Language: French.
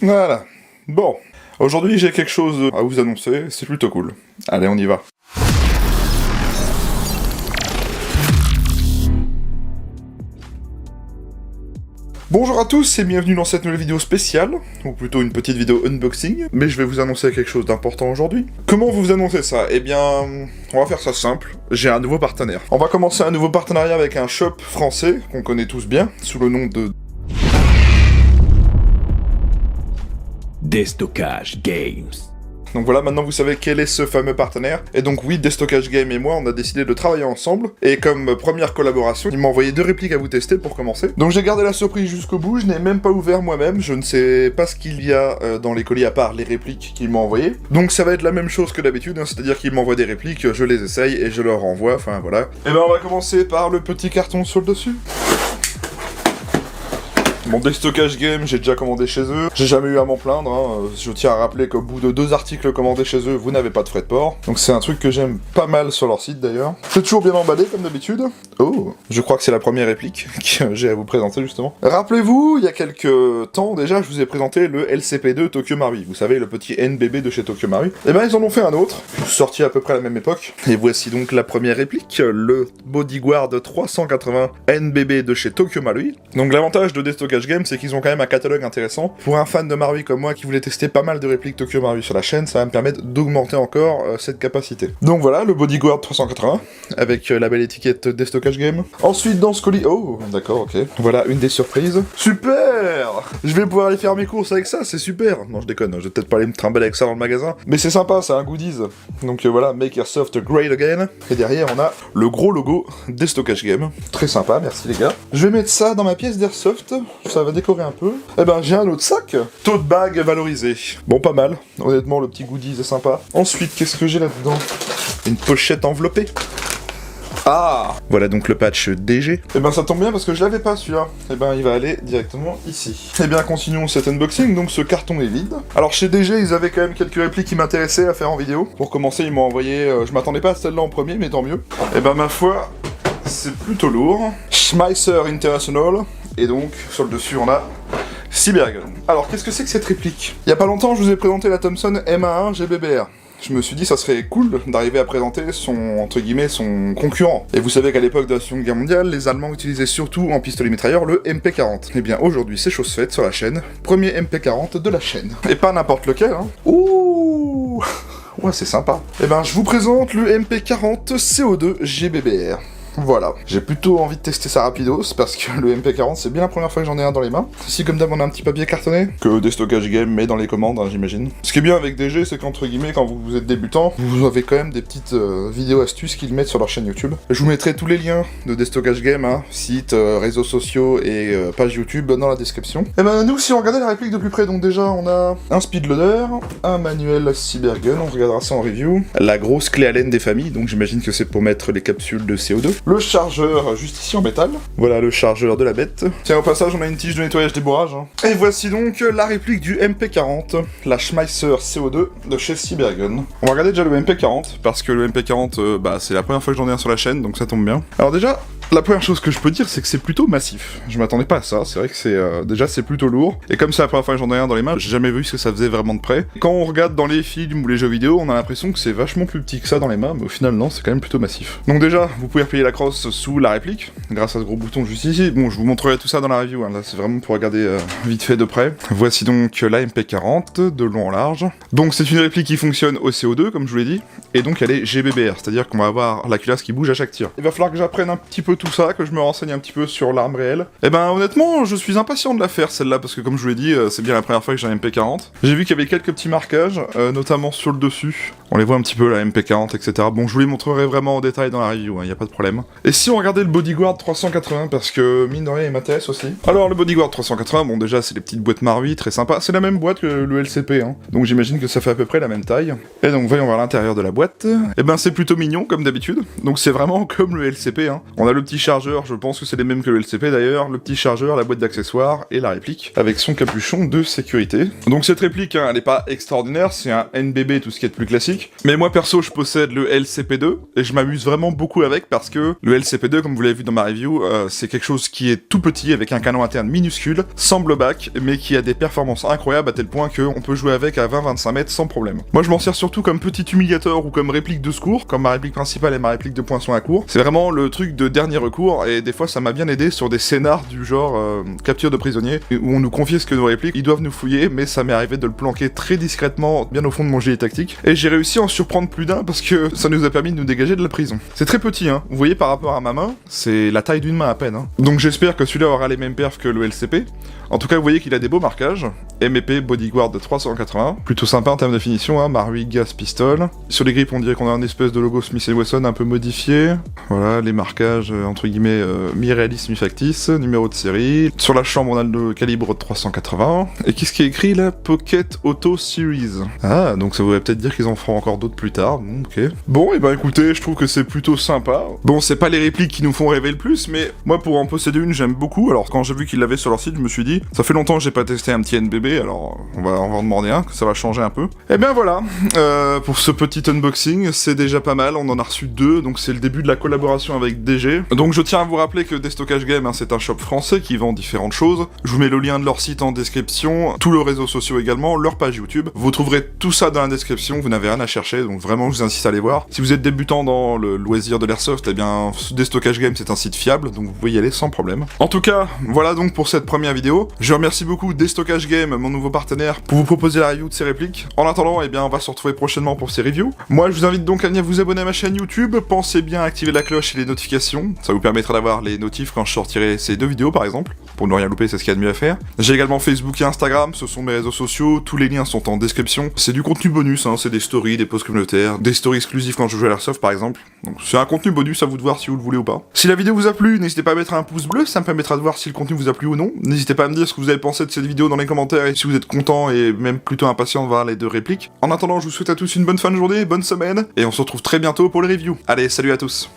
Voilà. Bon. Aujourd'hui, j'ai quelque chose à vous annoncer, c'est plutôt cool. Allez, on y va. Bonjour à tous et bienvenue dans cette nouvelle vidéo spéciale, ou plutôt une petite vidéo unboxing, mais je vais vous annoncer quelque chose d'important aujourd'hui. Comment vous annoncer ça? Eh bien, on va faire ça simple, j'ai un nouveau partenaire. On va commencer un nouveau partenariat avec un shop français, qu'on connaît tous bien, sous le nom de... Destockage Games. Donc voilà, maintenant vous savez quel est ce fameux partenaire. Et donc oui, Destockage Game et moi, on a décidé de travailler ensemble. Et comme première collaboration, il m'a envoyé 2 répliques à vous tester pour commencer. Donc j'ai gardé la surprise jusqu'au bout, je n'ai même pas ouvert moi-même. Je ne sais pas ce qu'il y a dans les colis à part les répliques qu'il m'a envoyées. Donc ça va être la même chose que d'habitude, hein, c'est-à-dire qu'il m'envoie des répliques, je les essaye et je leur renvoie, enfin voilà. Et ben on va commencer par le petit carton sur le dessus. Mon Destockage Game, j'ai déjà commandé chez eux. J'ai jamais eu à m'en plaindre, hein. Je tiens à rappeler qu'au bout de 2 articles commandés chez eux, vous n'avez pas de frais de port. Donc c'est un truc que j'aime pas mal sur leur site d'ailleurs. C'est toujours bien emballé comme d'habitude. Oh, je crois que c'est la première réplique que j'ai à vous présenter justement. Rappelez-vous, il y a quelques temps déjà, je vous ai présenté le LCP2 Tokyo Marui. Vous savez, le petit NBB de chez Tokyo Marui. Et ben ils en ont fait un autre, sorti à peu près à la même époque. Et voici donc la première réplique, le Bodyguard 380 NBB de chez Tokyo Marui. Donc l'avantage de Destockage Game, c'est qu'ils ont quand même un catalogue intéressant. Pour un fan de Marui comme moi qui voulait tester pas mal de répliques Tokyo Marui sur la chaîne, ça va me permettre d'augmenter encore cette capacité. Donc voilà, le Bodyguard 380, avec la belle étiquette Destockage Game. Ensuite, dans ce colis... Oh, d'accord, ok. Voilà, une des surprises. Super! Je vais pouvoir aller faire mes courses avec ça, c'est super! Non, je déconne, je vais peut-être pas aller me trimballer avec ça dans le magasin. Mais c'est sympa, c'est un goodies. Donc voilà, Make Airsoft Great Again. Et derrière, on a le gros logo Destockage Game. Très sympa, merci les gars. Je vais mettre ça dans ma pièce d'Airsoft. Ça va décorer un peu. Eh ben, j'ai un autre sac. Tote bag valorisé. Bon, pas mal. Honnêtement, le petit goodies est sympa. Ensuite, qu'est-ce que j'ai là-dedans? Une pochette enveloppée. Ah! Voilà donc le patch DG. Eh ben ça tombe bien parce que je l'avais pas celui-là. Eh ben il va aller directement ici. Eh bien continuons cet unboxing, donc ce carton est vide. Alors chez DG ils avaient quand même quelques répliques qui m'intéressaient à faire en vidéo. Pour commencer ils m'ont envoyé, je m'attendais pas à celle-là en premier mais tant mieux. Eh ben ma foi, c'est plutôt lourd. Schmeisser International. Et donc sur le dessus on a Cybergun. Alors qu'est-ce que c'est que cette réplique? Il y a pas longtemps je vous ai présenté la Thompson MA1 GBBR. Je me suis dit ça serait cool d'arriver à présenter son, entre guillemets, son concurrent. Et vous savez qu'à l'époque de la Seconde Guerre mondiale, les Allemands utilisaient surtout en pistolet mitrailleur le MP40. Et bien aujourd'hui c'est chose faite sur la chaîne, premier MP40 de la chaîne. Et pas n'importe lequel, hein. Ouh. Ouais c'est sympa. Et ben je vous présente le MP40 CO2 GBBR. Voilà, j'ai plutôt envie de tester ça rapidos, parce que le MP40 c'est bien la première fois que j'en ai un dans les mains. Ici comme d'hab on a un petit papier cartonné, que Destockage Game met dans les commandes, hein, j'imagine. Ce qui est bien avec DG, c'est qu'entre guillemets, quand vous êtes débutant, vous avez quand même des petites vidéos astuces qu'ils mettent sur leur chaîne YouTube. Je vous mettrai tous les liens de Destockage Game, hein, site, réseaux sociaux et page YouTube dans la description. Et ben nous, si on regardait la réplique de plus près, donc déjà on a un speedloader, un manuel Cybergun, on regardera ça en review, la grosse clé Allen des familles, donc j'imagine que c'est pour mettre les capsules de CO2. Le chargeur juste ici en métal. Voilà le chargeur de la bête. Tiens, au passage, on a une tige de nettoyage des bourrages. Hein. Et voici donc la réplique du MP40, la Schmeisser CO2 de chez Cybergun. On va regarder déjà le MP40, parce que le MP40, c'est la première fois que j'en ai un sur la chaîne, donc ça tombe bien. Alors déjà, la première chose que je peux dire, c'est que c'est plutôt massif. Je m'attendais pas à ça, c'est vrai que c'est déjà c'est plutôt lourd. Et comme c'est la première fois que j'en ai un dans les mains, j'ai jamais vu ce que ça faisait vraiment de près. Quand on regarde dans les films ou les jeux vidéo, on a l'impression que c'est vachement plus petit que ça dans les mains, mais au final non, c'est quand même plutôt massif. Donc déjà, vous pouvez replier la crosse sous la réplique, grâce à ce gros bouton juste ici. Bon, je vous montrerai tout ça dans la review, hein. Là c'est vraiment pour regarder vite fait de près. Voici donc la MP40, de long en large. Donc c'est une réplique qui fonctionne au CO2, comme je vous l'ai dit, et donc elle est GBBR, c'est-à-dire qu'on va avoir la culasse qui bouge à chaque tir. Il va falloir que j'apprenne un petit peu tout ça, que je me renseigne un petit peu sur l'arme réelle. Et ben honnêtement, je suis impatient de la faire celle-là, parce que comme je vous l'ai dit, c'est bien la première fois que j'ai un MP40. J'ai vu qu'il y avait quelques petits marquages, notamment sur le dessus. On les voit un petit peu, la MP40, etc. Bon, je vous les montrerai vraiment en détail dans la review, hein, y a pas de problème. Et si on regardait le Bodyguard 380, parce que mine de rien, il m'intéresse aussi. Alors, le Bodyguard 380, bon déjà, c'est les petites boîtes Marui, très sympa. C'est la même boîte que le LCP, hein. Donc j'imagine que ça fait à peu près la même taille. Et donc, voyons voir l'intérieur de la boîte. boîte, et ben c'est plutôt mignon comme d'habitude. Donc c'est vraiment comme le LCP, hein. On a le petit chargeur, je pense que c'est les mêmes que le LCP d'ailleurs, le petit chargeur, la boîte d'accessoires et la réplique, avec son capuchon de sécurité. Donc cette réplique, hein, elle est pas extraordinaire, c'est un NBB, tout ce qui est de plus classique. Mais moi perso, je possède le LCP2, et je m'amuse vraiment beaucoup avec, parce que le LCP2, comme vous l'avez vu dans ma review, c'est quelque chose qui est tout petit, avec un canon interne minuscule, sans blowback, mais qui a des performances incroyables à tel point qu'on peut jouer avec à 20-25 mètres sans problème. Moi je m'en sers surtout comme petit humiliateur ou comme réplique de secours, comme ma réplique principale et ma réplique de poinçon à court. C'est vraiment le truc de dernier recours, et des fois ça m'a bien aidé sur des scénars du genre capture de prisonniers, où on nous confisque nos répliques, ils doivent nous fouiller, mais ça m'est arrivé de le planquer très discrètement, bien au fond de mon gilet tactique, et j'ai réussi à en surprendre plus d'un parce que ça nous a permis de nous dégager de la prison. C'est très petit, hein. Vous voyez par rapport à ma main, c'est la taille d'une main à peine, hein. Donc j'espère que celui-là aura les mêmes perfs que le LCP. En tout cas, vous voyez qu'il a des beaux marquages. MEP Bodyguard de 380, plutôt sympa en termes de finition, hein, Marui Gas Pistol. Sur les grippes, on dirait qu'on a un espèce de logo Smith & Wesson un peu modifié. Voilà, les marquages, entre guillemets, mi-réaliste, mi-factice, numéro de série. Sur la chambre, on a le calibre de 380. Et qu'est-ce qui est écrit là? Pocket Auto Series. Ah, donc ça voudrait peut-être dire qu'ils en feront encore d'autres plus tard. Bon, ok. Bon, et ben écoutez, je trouve que c'est plutôt sympa. Bon, c'est pas les répliques qui nous font rêver le plus, mais moi, pour en posséder une, j'aime beaucoup. Alors, quand j'ai vu qu'ils l'avaient sur leur site, je me suis dit, ça fait longtemps que j'ai pas testé un petit NBB, alors on va en demander un, que ça va changer un peu. Et bien voilà, pour ce petit unboxing, c'est déjà pas mal, on en a reçu 2, donc c'est le début de la collaboration avec DG. Donc je tiens à vous rappeler que Destockage Game, hein, c'est un shop français qui vend différentes choses. Je vous mets le lien de leur site en description, tous leurs réseaux sociaux également, leur page YouTube. Vous trouverez tout ça dans la description, vous n'avez rien à chercher, donc vraiment je vous incite à aller voir. Si vous êtes débutant dans le loisir de l'airsoft, eh bien Destockage Game c'est un site fiable, donc vous pouvez y aller sans problème. En tout cas, voilà donc pour cette première vidéo. Je remercie beaucoup Destockage Game, mon nouveau partenaire, pour vous proposer la review de ces répliques. En attendant, eh bien, on va se retrouver prochainement pour ces reviews. Moi, je vous invite donc à venir vous abonner à ma chaîne YouTube. Pensez bien à activer la cloche et les notifications. Ça vous permettra d'avoir les notifs quand je sortirai ces 2 vidéos, par exemple. Pour ne rien louper, c'est ce qu'il y a de mieux à faire. J'ai également Facebook et Instagram, ce sont mes réseaux sociaux. Tous les liens sont en description. C'est du contenu bonus, hein. C'est des stories, des posts communautaires, des stories exclusives quand je joue à l'airsoft, par exemple. Donc, c'est un contenu bonus, à vous de voir si vous le voulez ou pas. Si la vidéo vous a plu, n'hésitez pas à mettre un pouce bleu, ça me permettra de voir si le contenu vous a plu ou non. N'hésitez pas à me dire ce que vous avez pensé de cette vidéo dans les commentaires et si vous êtes content et même plutôt impatient de voir les 2 répliques. En attendant, je vous souhaite à tous une bonne fin de journée, bonne semaine, et on se retrouve très bientôt pour les reviews. Allez, salut à tous!